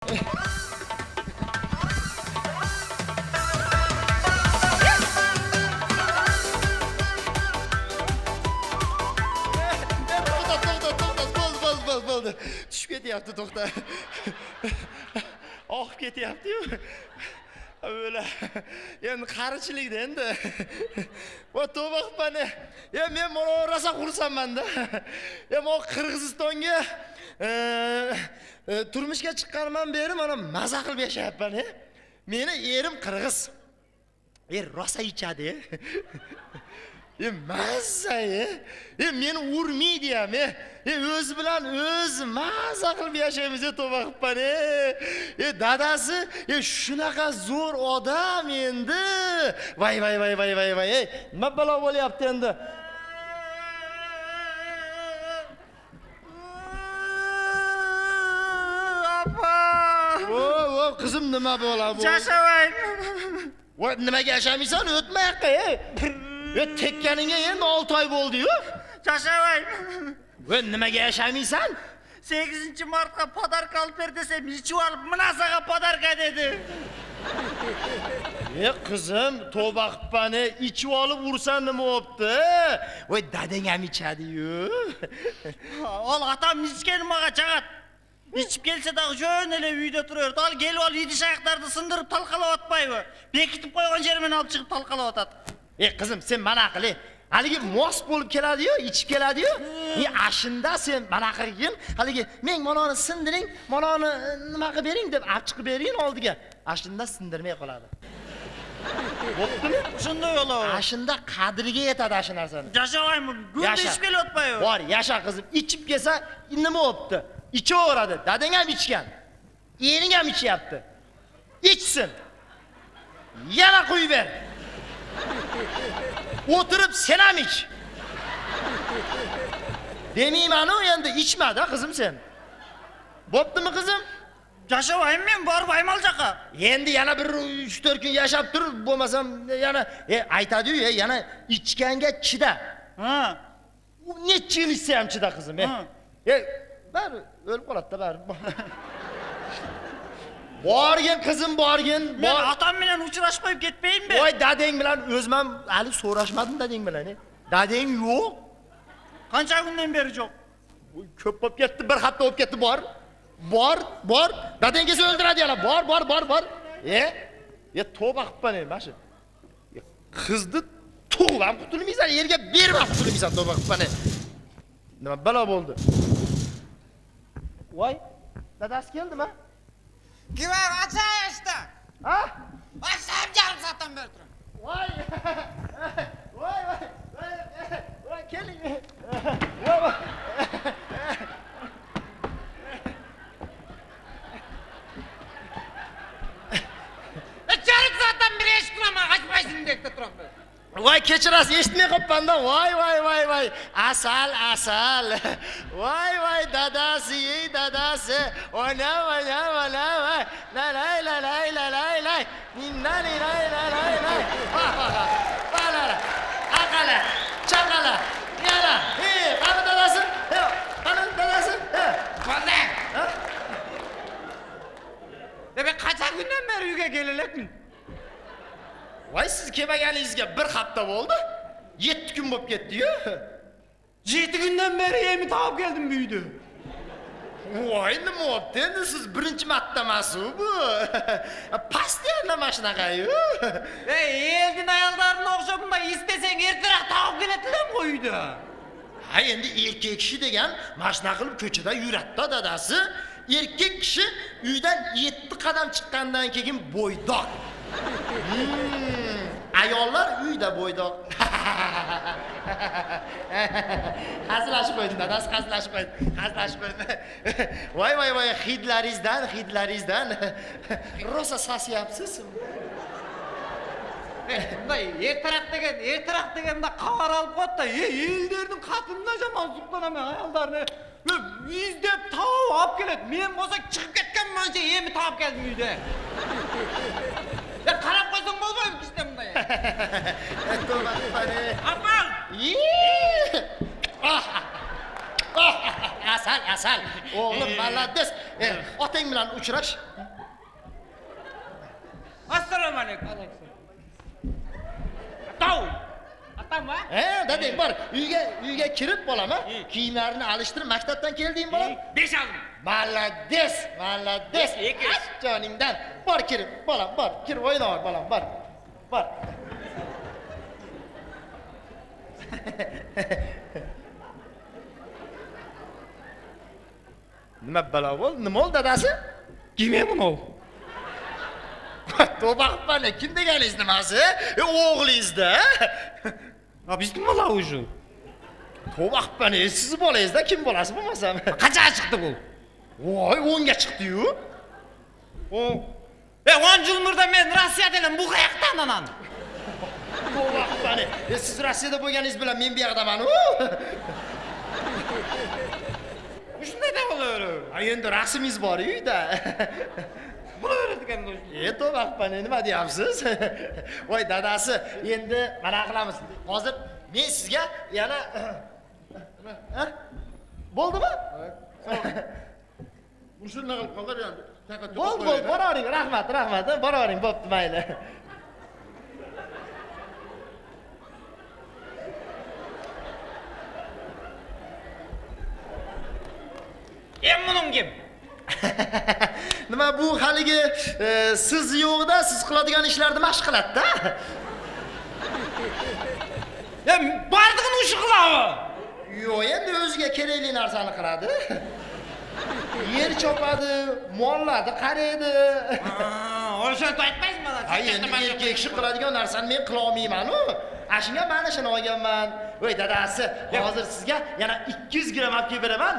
Bo'ldi. Tushib ketyapti, to'xta. Oqib ketyapti-yu. Öyle. Endi qarichilikda endi. Va tavba qilmani. Men buni rosa xursandman-da. Men Qirg'izistonga turmushga chiqqanman beri mana maza qilib yashayapman. Meni erim qirg'iz. Rosa ichadi. Mazza, meni urmaydi ham. O'zi bilan o'zi mazza qilib yashaymiz, tavba qilib. Dadasi shunaqa zo'r odam endi. Voy. Nima balo bo'lyapti endi? Apa! Voy, qizim nima bo'ladi? Yashavay. Voy, nimaga yashamaysan? O'tma yoqqa. Tekkaningga endi 6 oy bo'ldi-yu. Yashavay. Voy, nimaga yashamaysan? 8-martga podarka olib ber desam, ichib olib, "Munasaga podarka" dedi. Qizim, tavba qilmani, ichib olib ursan nima bo'pti? Voy, dadang ham ichadi-yu. Ol atam ichgan nimaga chaqat. İçip gelse de şöyle uyda duruyor. Al gel ol idiş ayaklarını sındırıp talqalab atmayı. Bekitip koygan jerimini alıp çıkıp talqalab atat. Kızım sen bana qil. Haligi mos bo'lib keladi-yu, ichib keladi-yu. Ashunda sen bana qilgin. Haligi men manoni sindiring, manoni nima qilib bering deb olib chiqib bering oldiga. Ashunda sindirmay qoladi. Bo'ptimi? Shunday yo'lab. Ashunda qadriga yetadi shu narsani. Yashamaymi? Gunda ichib kelyapti-yu. Bor, yasha qizim. Ichib kelsa nima bo'pti? İçiyoradi. Dadang ham ichgan. Ering ham ichyapti. İchsin. Yana qo'yib ber. O'tirib sen ham ich. Demayman-ku endi ichma-da qizim sen. Bo'ptimi qizim? Yashamayman men borib Aymaljaqa. Endi yana bir 3-4 kun yashab tur, bo'lmasam yana aytadi-yu, yana ichganga chida. Ha. Necha yil ichsa ham chida qizim. Bari o'lib qoladi-da bari. Borgin qizim, borgin. Men atam bilan uchrashib qo'yib ketmayinmi? Voy, dadang bilan o'zim ham hali so'rashmadim dadang bilan. Dadang yo'q. Qancha kundan beri yo'q? Ko'p bo'lib ketdi, bir hafta bo'lib ketdi, bor. Bor. Dadangizni o'ldiradi yana. Bor. Tavba qilibman mana shu. Qizni tug'lam qutulmaysan, yerga berma qutulmaysan, tavba qilibman. Nima balo bo'ldi? Voy, dadasi keldimi? Güven açay işte. Ha? Açayım yarım saatten beri durum. Voy. Voy, keling. Yarım saatten beri eşittim ama kaçmaysın diye durum ben. Voy, kechirasiz, eshitmay qolibman-da. Voy. Asal. Voy, dadasi. Ona. La. Balala. Aqala. Chaqala. Yana. Qani dadasi? Qani dadasi? Bana. Demek kaç günden beri yüge gelelekmin? Voy, siz kelmaganingizga bir hafta bo'ldi. 7 kun bo'lib ketdi-yu. 7 günden beri yemi tavıp geldim büyüdü. Voy, nima bo'pti? Endi siz birinchi marta emas-ku bu. Pastyana mashinaqa-yu. Eldin ayollarına okşabında istesen ertarak tavıp geletilen koydu. Ha, endi erkek kishi degan mashina qilib ko'chada yuradi-da dadasi. Erkek kishi uydan 7 qadam chiqqandan keyin bo'ydoq. Ayollar uyda bo'ydoq. Hazillashib qo'ydi, dadasi hazillashib qo'ydi. Voy, hidlaringizdan. Rosa sasyapsiz. Ertarak degende kavar alıp koydu da ellerinin katında zaman zıplanamıyor ayollarını. İzdep tavuk alıp geledi. Men olsa çıkıp ketken önce yemi tavuk geldim uyda. Ya karab koysan olmayım işte bunda ya. Apal! Asal. Oğlum malades. Otang bilan uchrash. Assalomu alaykum. Atov. Atamma? Dadang bor, uyga kirib bolam, kiyimlarini alishtirib maktabdan kelding bolam. 5 oldim. Malades, malades. Joningdan. Bor kirib, bolam, bor. Kirib o'yna bor, bolam, bor. Bor. Nima balo bo'ldi? Nima oldi dadasi? Kiymayman ol. Tavba qilma, kim deganingiz nimasi? O'g'lingiz-da. Ha bizning bola o'shu. Tavba qilma, siz bolangiz-da, kim bolasi bo'lmasam? Qanchaga chiqdi bu? Voy, 10 ga chiqdi-yu. 10 yil murda men Rossiyadan bu qayoqdan anan? Tavba qilma, siz Rossiyada bo'lganingiz bilan men bu yoqdaman-ku. Shunday deb bo'laveradi. Endi rasmingiz bor-ku uyda. Bo'laveradigan o'shu. Tavba qilma, nima deyapsiz? Voy dadasi, endi mana qilamiz. Hozir men sizga yana bo'ldimi? Shunday qilib qoldir endi. Bo'ldi, boravering, rahmat, boravering, bo'pti, mayli. Buning kim? Nima bu haligi siz yo'qda siz qiladigan ishlarni mashq qiladi-da. Bardig'ini o'sha qiladi. Yo'q, endi o'ziga kerakli narsani qiladi. Yer chopadi, mollarni qaraydi. O'shani aytmaysizmi mana? Hay, endi erkak kishi qiladigan narsani men qila olmayman-ku. Shunga mana shuni olganman. Voy dadasi, hozir sizga yana 200 gramm olib kelib beraman.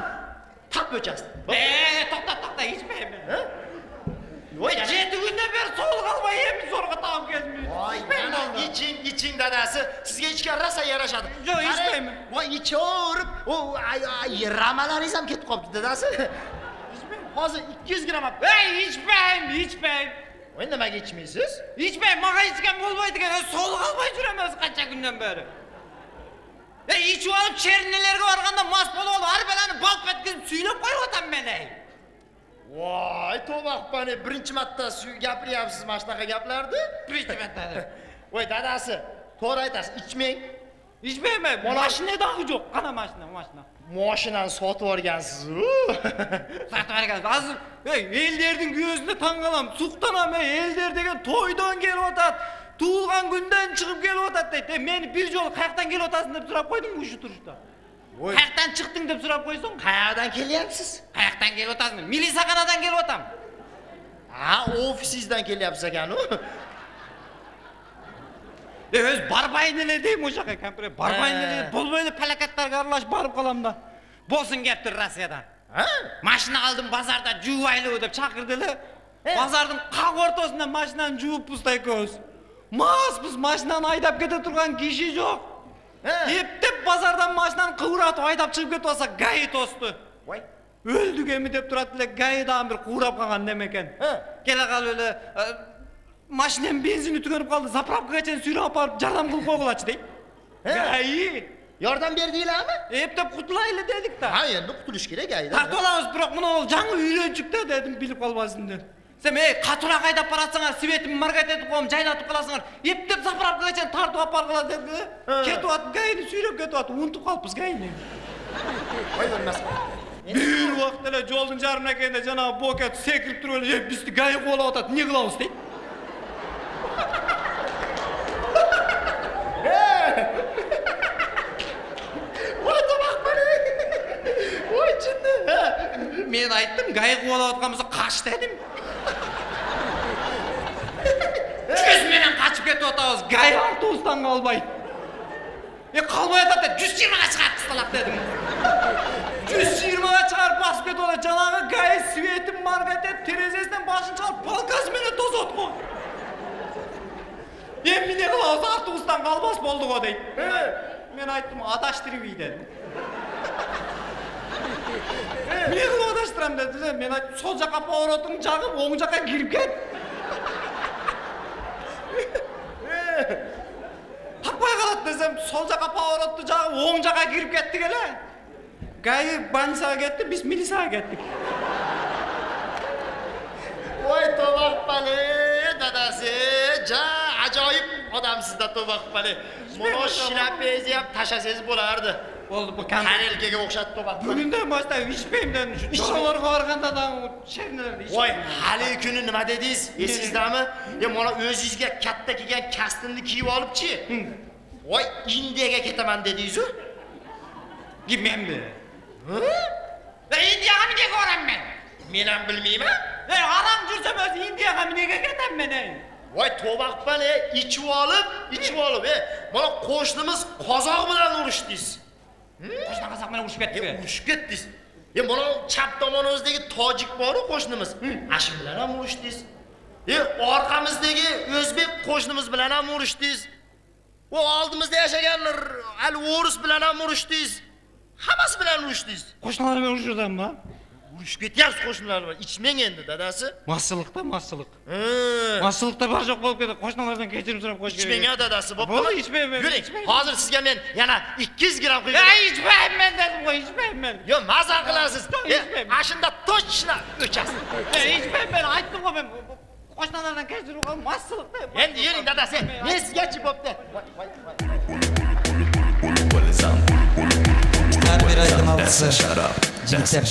Tap o'chasiz. To'xta, ichmayman. Voy, 7 kundan beri sovuq olmay ham zo'rg'a topib keldim. voy, mana iching dadasi, sizga ichgan rosa yarashadi. Yo'q, ichmayman. Voy, ichaverib, ramalaringiz ham ketib qolibdi dadasi. Hozir 200 gramm olib. Ichmayman. Voy, nimaga ichmaysiz? Ichmayman, menga ichgan bo'lmaydigan, sovuq olmay juramiz qancha kundan beri. İçib olib chernilarga borganda mast bo'lib olib, arbalarni balq etkizib suylab qo'yib men. Voy, tavba qilma, birinchi marta gapiryapsiz mana shunaqa gaplarni. Birinchi marta. Voy, dadasi, to'g'ri aytasiz, ichmang. Ichmayman. Mashinadagi yo'q. Qana mashina. Mashinani sotib olgansiz-ku. Sotib olgansiz. Hozir, ellerning ko'zini tangalam, suqtanam, elder degan to'ydan kelib o'tadi. Tug'ilgan kundan chiqib kelib o'tadi deydi. Meni bir yo'l qayerdan kelib o'tasizin deb so'rab qo'ydim shu turishda. Qayerdan chiqding deb so'rab qo'ysang, Qayerdan kelyapsiz? qayerdan kelib o'tasizin? Milisaxonadan kelib o'tam. Ofisingizdan kelyapsiz ekan-ku. O'z barbaynilar deymi o'sha kampir. Barbaynilar bo'lmaydi palakatlarga aralash borib qolamda. Bo'lsin gapdir Rossiyadan. Mashina oldim bozorda juvayli deb chaqirdilar. Bozorning qaq o'rtasidan mashinani juvib pustay ko'z. Biz mashinani haydab keta turgan kishi yo'q. Deb bozordan mashinani quvratib haydab chiqib ketsa, gay to'sdi. Voy, O'ldigemi deb turadilar, gaydan bir qurab qolgan nima ekan. Kela qoldi. Mashinam benzini tuganib qoldi, zapravkagacha suyrab olib jardam qilib qo'yg'ilachdi deydi. Gay. yordam berdinglarmi? Deb qutulayli dedik-da. Ha, endi qutulish kerak ayda. Tartolamiz, biroq buni jangi uylanchikda dedim, bilib qolmasin deb. Sen qatuna qaydab borasanlar, svetim margat etib qo'yim, jaynatib qolasizlar. Deb zapravkagacha tartib olib borg'ila dedi. Ketyapti, gayni suyrab ketyapti, unutib qolibmiz gayni. Voy, bo'lmas. Bir vaqtlar yo'lning jarmina kenda janob bokat sekirib turib, bizni gay qo'layotadi, ne qilamiz deydi. Voy, chinni. Men aytdim, gay qo'layotganimizda qaç dedim. Жүз менен қачып кетіп отырмыз, гай автобустан қалмай. Қалмай жатады, 120-ға шығарып тасталақ дедім. 120-ға шығарып басып кетіп отыр, жаңағы гай светім маргат етіп, терезесінен башын шығарып, балкасыменен тосып отыр. Мен не қыламыз, автобустан қалмас болды ғой дейді. Мен айттым, адаштырмай дедім. Не қылып адаштырам деді, мен айттым, сол жаққа поворотың жағып, оң жаққа кіріп кет. Таппай қалады десем, сол жаққа поворотты жағып, оң жаққа кіріп кеттік әлі. Гайы больницаға кетті, біз милицияға кеттік. odamsizda to'ba qilib mana shlapingizni ham tashlasangiz bo'lardi. Bo'ldi bu kan. Tarelkaga o'xshatib to'ba. Bugundan boshlab ichmayman shu cho'g'larga borganda shernalarni Voy, hali kuni nima dedingiz? Esingizdami? Mana o'zingizga katta kelgan kostyumni kiyib olibchi. Voy, Indiyaga ketaman dedingiz-ku. Gitmaymi? Indiyaga nega boraman? Men ham bilmayman. Aram jursam o'zi Indiyaga nega ketaman? Voy, to'ba qilib, ichib olib, mana qo'shnimiz qozoq bilan urushdingiz. Qo'shni qozoq bilan urushib ketdimi? Urushib ketdingiz. Mana chap tomonimizdagi tojik bor-ku qo'shnimiz. Ashim bilan ham urushdingiz. Orqamizdagi o'zbek qo'shnimiz bilan ham urushdingiz. O oldimizda yashagan al o'rus bilan ham urushdingiz. Hammasi bilan urushdingiz. Qo'shnilar bilan urushdimmi? Urushib ketyapsiz qo'shnilar bilan. Ichmang endi, dadasi. Massiliqda. Massiliqda barjoq bo'lib ketdi. Qo'shnilardan kechirim so'rab qo'yish kerak. Ichmang dadasi, bo'ptimi? Bo'ldi, ichmayman. Yuring, hozir sizga men yana 200 gram quyib. Ichmayman dedim, ichmayman. Yo, maza qilasiz. Ashunda tochna o'chasiz. Ichmayman, aytdim-ku men. Qo'shnilardan kechirim qilib massiliqda. Endi yuring dadasi. Men sizgachi bo'pti. Her bir aydım altısı. Cinten.